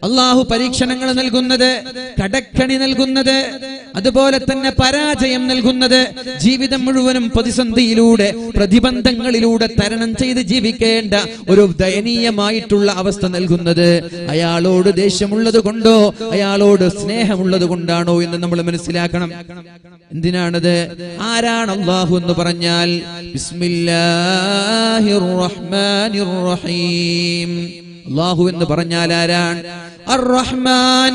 അള്ളാഹു പരീക്ഷണങ്ങൾ നൽകുന്നത്, കടക്കണി നൽകുന്നത്, അതുപോലെ തന്നെ പരാജയം നൽകുന്നത്, ജീവിതം മുഴുവനും പ്രതിസന്ധിയിലൂടെ പ്രതിബന്ധങ്ങളിലൂടെ തരണം ചെയ്ത് ജീവിക്കേണ്ട ഒരു ദയനീയമായിട്ടുള്ള അവസ്ഥ നൽകുന്നത് അയാളോട് ദേഷ്യമുള്ളത് കൊണ്ടോ അയാളോട് സ്നേഹമുള്ളത് കൊണ്ടാണോ എന്ന് നമ്മൾ മനസ്സിലാക്കണം. എന്തിനാണത്? ആരാണ് അള്ളാഹു എന്ന് പറഞ്ഞാൽ ബിസ്മില്ലാഹിർ റഹ്മാനിർ റഹീം. അള്ളാഹു എന്ന് പറഞ്ഞാൽ ആരാണ്? അർ-റഹ്മാൻ.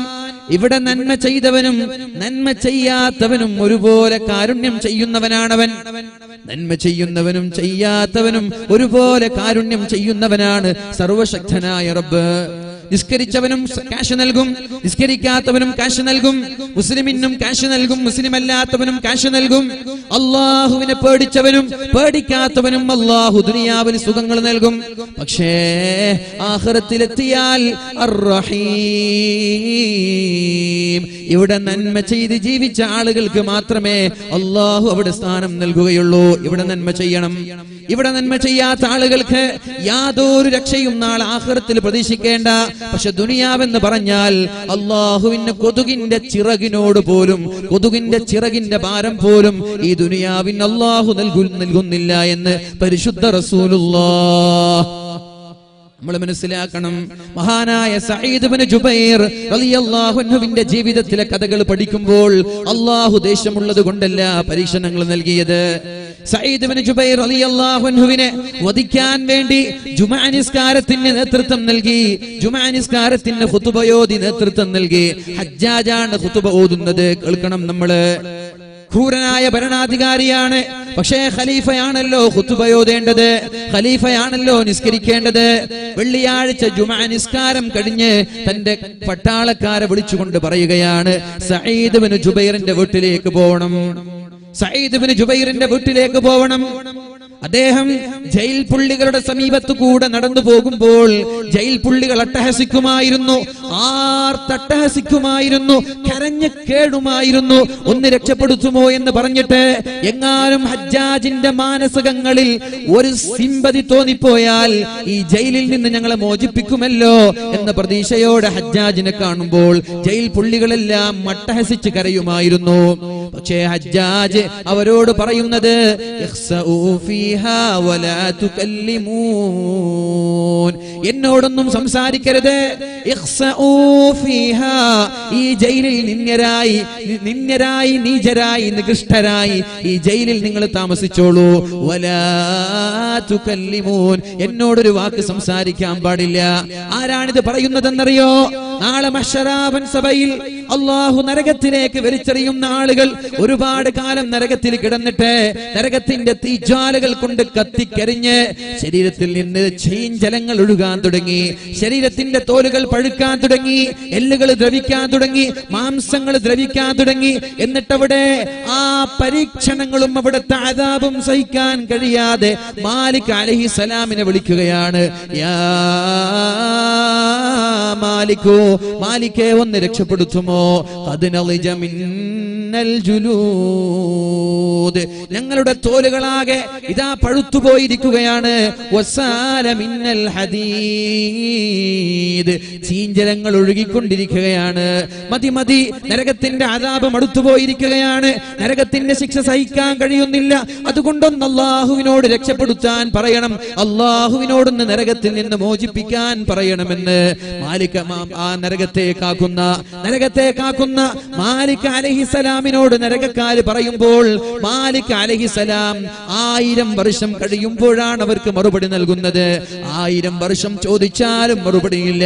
ഇവിടെ നന്മ ചെയ്തവനും നന്മ ചെയ്യാത്തവനും ഒരുപോലെ കാരുണ്യം ചെയ്യുന്നവനാണവൻ. നന്മ ചെയ്യുന്നവനും ചെയ്യാത്തവനും ഒരുപോലെ കാരുണ്യം ചെയ്യുന്നവനാണ് സർവശക്തനായ റബ്ബ്. നിസ്കരിച്ചവനും കാശ് നൽകും, നിസ്കരിക്കാത്തവനും കാശ് നൽകും. മുസ്ലിമിനും കാശ് നൽകും, മുസ്ലിം അല്ലാത്തവനും കാശ് നൽകും. അള്ളാഹുവിനെ പേടിച്ചവനും പേടിക്കാത്തവനും അള്ളാഹു ദുനിയാവിന് സുഖങ്ങൾ നൽകും. പക്ഷേ ആഖിറത്തിലെത്തിയാൽ അർ-റഹീം, ഇവിടെ നന്മ ചെയ്ത് ജീവിച്ച ആളുകൾക്ക് മാത്രമേ അള്ളാഹു അവിടെ സ്ഥാനം നൽകുകയുള്ളൂ. ഇവിടെ നന്മ ചെയ്യണം. ഇവിടെ നന്മ ചെയ്യാത്ത ആളുകൾക്ക് യാതൊരു രക്ഷയും നാളെ ആഖിറത്തിൽ പ്രതീക്ഷിക്കേണ്ട. പക്ഷെ ദുനിയാവെന്ന് പറഞ്ഞാൽ അള്ളാഹുവിന് കൊതുകിന്റെ ചിറകിനോട് പോലും, കൊതുകിന്റെ ചിറകിന്റെ ഭാരം പോലും ഈ ദുനിയാവിന് അള്ളാഹു നൽകുന്നില്ല എന്ന് പരിശുദ്ധ റസൂലുള്ളാഹ്. നമ്മൾ മനസ്സിലാക്കണം. മഹാനായ സഈദ് ഇബ്നു ജുബൈർ റളിയല്ലാഹു അൻഹുവിന്റെ ജീവിതത്തിലെ കഥകൾ പഠിക്കുമ്പോൾ അള്ളാഹു ദേഷ്യമുള്ളത് കൊണ്ടല്ല പരീക്ഷണങ്ങൾ നൽകിയത്. സഈദ് ഇബ്നു ജുബൈർ റളിയല്ലാഹു അൻഹുവിനെ വധിക്കാൻ വേണ്ടി ജുമുഅ നിസ്കാരത്തിന് നേതൃത്വം നൽകി. ജുമുഅ നിസ്കാരത്തിന് ഖുതുബയോദി നേതൃത്വം നൽകി. ഹജ്ജാജാണ് ഖുതുബ ഓതുന്നത്. കേൾക്കണം നമ്മള്. ക്രൂരനായ ഭരണാധികാരിയാണ്. പക്ഷേ ഖലീഫയാണല്ലോ ഖുതുബയോദേണ്ടത്, ഖലീഫയാണല്ലോ നിസ്കരിക്കേണ്ടത്. വെള്ളിയാഴ്ച ജുമുഅ നിസ്കാരം കഴിഞ്ഞ് തന്റെ പട്ടാളക്കാരെ വിളിച്ചുകൊണ്ട് പറയുകയാണ്, സഈദ് ഇബ്നു ജുബൈറിന്റെ വീട്ടിലേക്ക് പോകണം. സഈദ് ഇബ്നു ജുബൈറിന്റെ വീട്ടിലേക്ക് പോകണം. അദ്ദേഹം ജയിൽ പുള്ളികളുടെ സമീപത്തു കൂടെ നടന്നു പോകുമ്പോൾ ജയിൽ പുള്ളികൾ അട്ടഹസിക്കുമായിരുന്നു, ആർത്തട്ടഹസിക്കുമായിരുന്നു, കരഞ്ഞു കേടുമായിരുന്നു. ഒന്ന് രക്ഷപ്പെടുത്തുമോ എന്ന് പറഞ്ഞിട്ട് എങ്ങാനും ഹജ്ജാജിന്റെ മാനസികങ്ങളിൽ ഒരു സിമ്പതി തോന്നിപ്പോയാൽ ഈ ജയിലിൽ നിന്ന് ഞങ്ങളെ മോചിപ്പിക്കുമല്ലോ എന്ന പ്രതീക്ഷയോടെ ഹജ്ജാജിനെ കാണുമ്പോൾ ജയിൽ പുള്ളികളെല്ലാം അട്ടഹസിച്ച് കരയുമായിരുന്നു. പക്ഷേ ഹജ്ജാജ് അവരോട് പറയുന്നത്, എന്നോടൊന്നും സംസാരിക്കരുത്. ഈ ജയിലിൽ നിന്യരായി നീചരായി നികൃഷ്ടരായി ഈ ജയിലിൽ നിങ്ങൾ താമസിച്ചോളൂ. എന്നോടൊരു വാക്ക് സംസാരിക്കാൻ പാടില്ല. ആരാണിത് പറയുന്നതെന്നറിയോ? നാളെ മഹ്ശറാവൻ സഭയിൽ അള്ളാഹു നരകത്തിലേക്ക് വലിച്ചെറിയുന്ന ആളുകൾ ഒരുപാട് കാലം നരകത്തിൽ കിടന്നിട്ട് നരകത്തിന്റെ തീജ്വാലകൾ കൊണ്ട് കത്തിക്കരിഞ്ഞ് ശരീരത്തിൽ നിന്ന് ചീഞ്ചലങ്ങൾ ഒഴുകാൻ തുടങ്ങി, ശരീരത്തിന്റെ തോലുകൾ പഴുക്കാൻ തുടങ്ങി, എല്ലുകൾ ദ്രവിക്കാൻ തുടങ്ങി, മാംസങ്ങൾ ദ്രവിക്കാൻ തുടങ്ങി. എന്നിട്ടവിടെ ആ പരീക്ഷണങ്ങളും അവിടുത്തെ അദാബും സഹിക്കാൻ കഴിയാതെ മാലിക് അലൈഹിസ്സലാമിനെ വിളിക്കുകയാണ്. യാ മാലിക്കോ, മാലിക്കേ ഒന്ന് രക്ഷപ്പെടുത്തുമോ? ഞങ്ങളുടെ തോലുകളാകെ ഇതാ പഴുത്തുപോയിരിക്കുകയാണ്. ചീഞ്ചലങ്ങൾ ഒഴുകിക്കൊണ്ടിരിക്കുകയാണ്. മതി മതി, നരകത്തിന്റെ അദാബം അടുത്തുപോയിരിക്കുകയാണ്. നരകത്തിന്റെ ശിക്ഷ സഹിക്കാൻ കഴിയുന്നില്ല. അതുകൊണ്ടൊന്ന് അള്ളാഹുവിനോട് രക്ഷപ്പെടുത്താൻ പറയണം, അള്ളാഹുവിനോടൊന്ന് നരകത്തിൽ നിന്ന് മോചിപ്പിക്കാൻ പറയണമെന്ന് ആ നരകത്തെ കാക്കുന്ന മാലിക് അലൈഹിസ്സലാമിനോട് നരകക്കാര് പറയുമ്പോൾ മാലിക് അലൈഹിസ്സലാം 1000 വർഷം കഴിയുമ്പോഴാണ് അവർക്ക് മറുപടി നൽകുന്നത്. 1000 വർഷം ചോദിച്ചാലും മറുപടിയില്ല.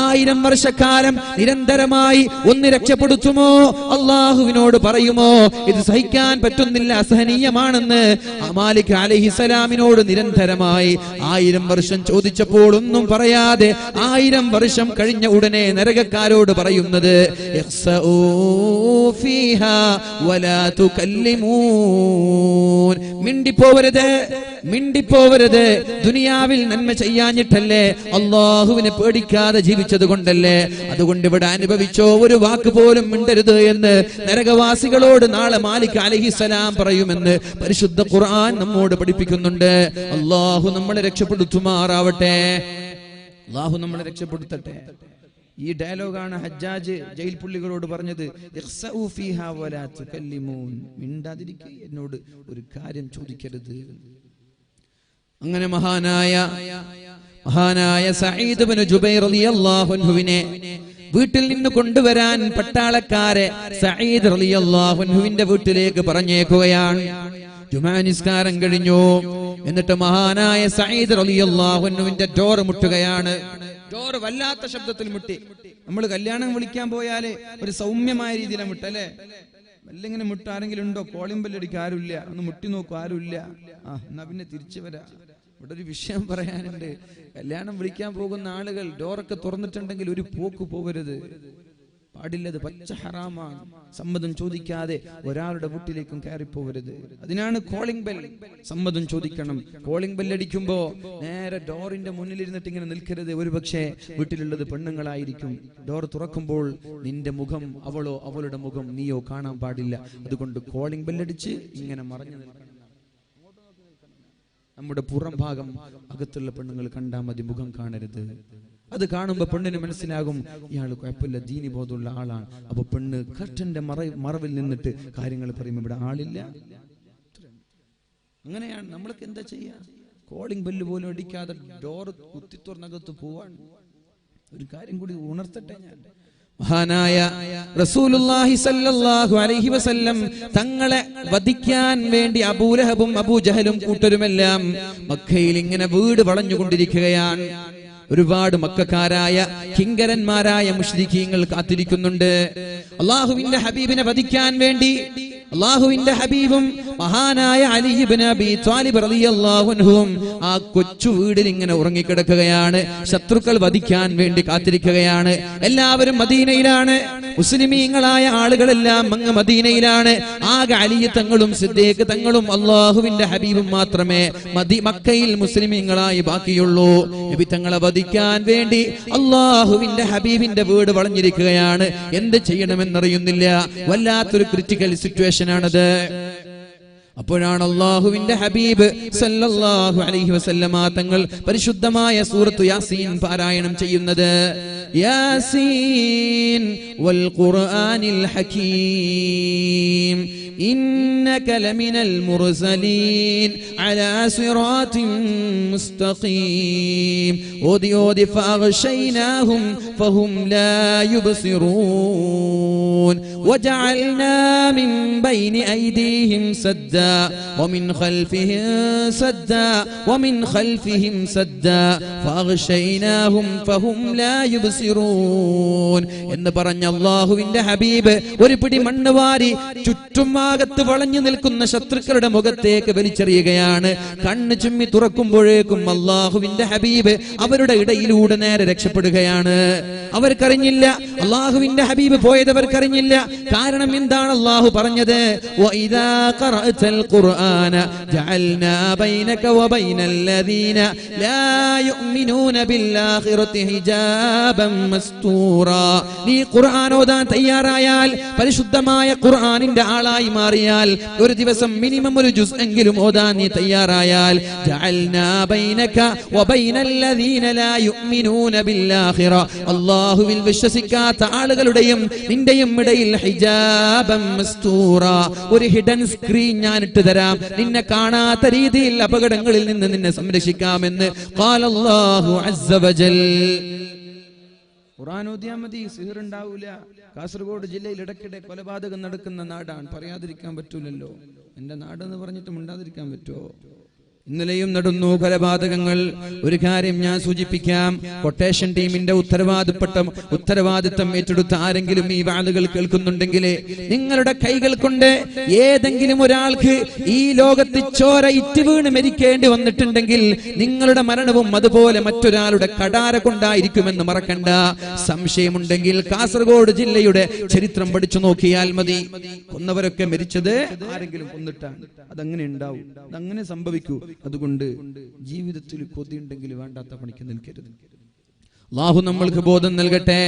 1000 വർഷക്കാലം നിരന്തരമായി ഒന്ന് രക്ഷപ്പെടുത്തുമോ, അള്ളാഹുവിനോട് പറയുമോ? ഇത് സഹിക്കാൻ പറ്റുന്നില്ല, അസഹനീയമാണെന്ന് മാലിക് അലൈഹിസ്സലാമിനോട് നിരന്തരമായി 1000 വർഷം ചോദിച്ചപ്പോൾ ഒന്നും പറയാതെ 1000 വർഷം കഴിഞ്ഞ ഉടനെ നരകക്കാരോട് പറയുന്നത്, മിണ്ടിപ്പോവരുത്. ദുനിയാവിൽ നന്മ ചെയ്യാഞ്ഞിട്ടല്ലേ, അള്ളാഹുവിനെ പേടിക്കാതെ ജീവിച്ചത് കൊണ്ടല്ലേ. അതുകൊണ്ട് ഇവിടെ അനുഭവിച്ചോ, ഒരു വാക്ക് പോലും മിണ്ടരുത് എന്ന് നരകവാസികളോട് നാളെ മാലിക് അലൈഹിസ്സലാം പറയുമെന്ന് പരിശുദ്ധ ഖുർആൻ നമ്മോട് പഠിപ്പിക്കുന്നുണ്ട്. അള്ളാഹു നമ്മളെ രക്ഷപ്പെടുത്തുമാറാവട്ടെ. അള്ളാഹു നമ്മളെ രക്ഷപ്പെടുത്തട്ടെ. ഈ ഡയലോഗാണ് ഹജ്ജാജ് ജയിൽ പുള്ളികളോട് പറഞ്ഞത്, മിണ്ടാതിരിക്കുക, എന്നോട് ഒരു കാര്യം ചോദിക്കരുത്. അങ്ങനെ മഹാനായ സഈദ് ഇബ്നു ജുബൈർ റളിയല്ലാഹു അൻഹുവിനെ വീട്ടിൽ നിന്ന് കൊണ്ടുവരാൻ പട്ടാളക്കാരെ സഈദ് റളിയല്ലാഹു അൻഹുവിന്റെ വീട്ടിലേക്ക് പറഞ്ഞേക്കുകയാണ്. ജുമാ നിസ്കാരം കഴിഞ്ഞു. എന്നിട്ട് മഹാനായ സഈദ് റളിയല്ലാഹു അൻഹുവിന്റെ ഡോർ മുട്ടുകയാണ്. ഡോർ വല്ലാത്ത ശബ്ദത്തിൽ മുട്ടി. നമ്മൾ കല്യാണം വിളിക്കാൻ പോയാല് ഒരു സൗമ്യമായ രീതിയിലാണ് മുട്ടല്ലേ? വല്ലിങ്ങനെ മുട്ട ആരെങ്കിലും ഉണ്ടോ? കോളിംഗ് ബെല്ലടിക്ക് ആരുമില്ല. ഒന്ന് മുട്ടി നോക്കൂ, ആരുമില്ല. എന്നാ പിന്നെ തിരിച്ചു വരാ. ഇവിടെ ഒരു വിഷയം പറയാനുണ്ട്. കല്യാണം വിളിക്കാൻ പോകുന്ന ആളുകൾ ഡോറൊക്കെ തുറന്നിട്ടുണ്ടെങ്കിൽ ഒരു പോക്ക് പോകരുത്, പാടില്ലത്, പച്ച ഹറാമാണ്. സമ്മതം ചോദിക്കാതെ ഒരാളുടെ വീട്ടിലേക്കും കയറിപ്പോകരുത്. അതിനാണ് കോളിംഗ് ബെൽ. സമ്മതം ചോദിക്കണം. കോളിംഗ് ബെല്ലടിക്കുമ്പോ നേരെ ഡോറിന്റെ മുന്നിലിരുന്നിട്ട് ഇങ്ങനെ നിൽക്കരുത്. ഒരുപക്ഷെ വീട്ടിലുള്ളത് പെണ്ണുങ്ങളായിരിക്കും. ഡോർ തുറക്കുമ്പോൾ നിന്റെ മുഖം അവളോ അവളുടെ മുഖം നീയോ കാണാൻ പാടില്ല. അതുകൊണ്ട് കോളിംഗ് ബെല്ലടിച്ച് ഇങ്ങനെ മറഞ്ഞു നിൽക്കണം. നമ്മുടെ പുറം ഭാഗം അകത്തുള്ള പെണ്ണുങ്ങൾ കണ്ടാൽ മതി, മുഖം കാണരുത്. അത് കാണുമ്പോ പെണ്ണിന് മനസ്സിലാകും ഇയാൾ കുഴപ്പമില്ല, ദീനി ബോധമുള്ള ആളാണ്. അപ്പൊ പെണ്ണ് കർട്ടന്റെ മറവിൽ നിന്നിട്ട് കാര്യങ്ങൾ പറയുമ്പോൾ ഇവിടെ ആളില്ല. അങ്ങനെയാണ്. നമ്മൾക്ക് എന്താ ചെയ്യാ? കോളിംഗ് ബെല്ല് പോലും അടിക്കാതെ ഡോർ കുത്തി തുറന്നകത്ത് പോവാൻ. ഒരു കാര്യം കൂടി ഉണർത്തട്ടെ ഞാൻ. മഹാനായ റസൂലുള്ളാഹി സ്വല്ലല്ലാഹു അലൈഹി വസല്ലം തങ്ങളെ വധിക്കാൻ വേണ്ടി അബൂലഹബും അബൂജഹലും കൂട്ടരുമെല്ലാം മക്കയിൽ ഇങ്ങനെ വീട് വളഞ്ഞുകൊണ്ടിരിക്കുകയാണ്. ഒരുപാട് മക്കക്കാരായ കിങ്കരന്മാരായ മുശ്രിക്കീങ്ങൾ കാത്തിരിക്കുന്നുണ്ട്. അള്ളാഹുവിന്റെ ഹബീബിനെ വധിക്കാൻ വേണ്ടി അള്ളാഹുവിന്റെ ഹബീബും മഹാനായ അലി ഇബ്നു അബീ ത്വാലിബ് റളിയല്ലാഹു അൻഹുവും ആ കൊച്ചു വീടിൽ ഇങ്ങനെ ഉറങ്ങിക്കിടക്കുകയാണ്. ശത്രുക്കൾ വധിക്കാൻ വേണ്ടി കാത്തിരിക്കുകയാണ്. എല്ലാവരും മദീനയിലാണ്. മുസ്ലിമീങ്ങളായ ആളുകളെല്ലാം അങ്ങ് മദീനയിലാണ്. ആകെ അലി തങ്ങളും സിദ്ദീഖ് തങ്ങളും അള്ളാഹുവിന്റെ ഹബീബും മാത്രമേ മക്കയിൽ മുസ്ലിമീങ്ങളായി ബാക്കിയുള്ളൂ. നബി തങ്ങളെ വധിക്കാൻ വേണ്ടി അള്ളാഹുവിന്റെ ഹബീബിന്റെ വീട് വളഞ്ഞിരിക്കുകയാണ്. എന്ത് ചെയ്യണമെന്നറിയുന്നില്ല. വല്ലാത്തൊരു ക്രിട്ടിക്കൽ സിറ്റുവേഷൻ ആണത്. അപ്പോഴാണ് അല്ലാഹുവിന്റെ ഹബീബ് സല്ലല്ലാഹു അലൈഹി വസല്ലമ തങ്ങൾ പരിശുദ്ധമായ സൂറത്ത് യാസീൻ പാരായണം ചെയ്യുന്നത്. യാസീൻ വൽ ഖുർആനിൽ ഹകീം إنك لمن المرسلين على صراط مستقيم أودي فأغشيناهم فهم لا يبصرون وجعلنا من بين أيديهم سدا ومن خلفهم سدا فأغشيناهم فهم لا يبصرون എന്ന് പറഞ്ഞ അല്ലാഹുവിന്റെ ഹബീബ് ഒരു പിടി മണ്ണ് വാരി ചുറ്റും ാകത്ത് വളഞ്ഞു നിൽക്കുന്ന ശത്രുക്കളുടെ മുഖത്തേക്ക് വലിച്ചെറിയുകയാണ്. കണ്ണ് ചുമ്മി തുറക്കുമ്പോഴേക്കും അള്ളാഹുവിന്റെ ഹബീബ് അവരുടെ ഇടയിലൂടെ നേരെ രക്ഷപ്പെടുകയാണ്. അവർക്കറിഞ്ഞില്ല, അള്ളാഹുവിന്റെ ഹബീബ് പോയതവർക്കറിഞ്ഞില്ല. കാരണം എന്താണ് അള്ളാഹു പറഞ്ഞത്? വഇദാ ഖറഅതൽ ഖുർആന ജഅൽനാ ബൈനക വബൈനൽ ലദീന ലാ യുഅ്മിനൂന ബിൽആഖിറതി ഹിജാബൻ മസ്തൂറാ. നീ ഖുർആൻ ഓതാൻ തയ്യാറായാൽ, പരിശുദ്ധമായ ഖുർആനിന്റെ ആളായി മാറിയാൽ, ഒരു ദിവസം മിനിമം ഒരു ജുസ് എങ്കിലും ഓതാൻ നീ തയ്യാറായാൽ, ജഅൽനാ ബൈനക വബൈനൽ ലദീന ലാ യുഅ്മിനൂന ബിൽആഖിറ, അല്ലാഹുവിൽ വിശ്വസിക്കാത്ത ആളുകളുടെയും നിന്റെയും ഇടയിൽ ഹിജാബൻ മസ്തൂറാ, ഒരു ഹിഡൻ സ്ക്രീൻ ഞാൻ ഇട്ട് തരാം. നിന്നെ കാണാത്ത രീതിയിൽ അപകടങ്ങളിൽ നിന്ന് നിന്നെ സംരക്ഷിക്കാമെന്ന് ഖാലല്ലാഹു അസ്സ വജൽ. ഖുർആൻ ഓതിയാൽ മതി, സിഹർ ഉണ്ടാവൂല. കാസർഗോഡ് ജില്ലയിൽ ഇടയ്ക്കിടെ കൊലപാതകം നടക്കുന്ന നാടാണ്. പറയാതിരിക്കാൻ പറ്റൂലല്ലോ. എന്റെ നാടെന്ന് പറഞ്ഞിട്ട് മിണ്ടാതിരിക്കാൻ പറ്റുമോ? ഇന്നലെയും നടന്നു കൊലപാതകങ്ങൾ. ഒരു കാര്യം ഞാൻ സൂചിപ്പിക്കാം. കൊട്ടേഷൻ ടീമിന്റെ ഉത്തരവാദിത്തം ഏറ്റെടുത്ത ആരെങ്കിലും ഈ വാളുകൾ കേൾക്കുന്നുണ്ടെങ്കിൽ, നിങ്ങളുടെ കൈകൾ കൊണ്ട് ഏതെങ്കിലും ഒരാൾക്ക് ഈ ലോകത്ത് ചോര ഇറ്റ് വീണ് മരിക്കേണ്ടി വന്നിട്ടുണ്ടെങ്കിൽ നിങ്ങളുടെ മരണവും അതുപോലെ മറ്റൊരാളുടെ കടാര കൊണ്ടായിരിക്കുമെന്ന് മറക്കണ്ട. സംശയമുണ്ടെങ്കിൽ കാസർഗോഡ് ജില്ലയുടെ ചരിത്രം പഠിച്ചു നോക്കിയാൽ മതി. കൊന്നവരൊക്കെ മരിച്ചത് ആരെങ്കിലും കൊന്നിട്ടാണ്. അതങ്ങനെ ഉണ്ടാവും, അതങ്ങനെ സംഭവിക്കൂ. അതുകൊണ്ട് ജീവിതത്തിൽ കൊതിയുണ്ടെങ്കിൽ വേണ്ടാത്ത പണിക്ക് നിൽക്കരുത്. അല്ലാഹു നമ്മൾക്ക് ബോധം നൽകട്ടെ.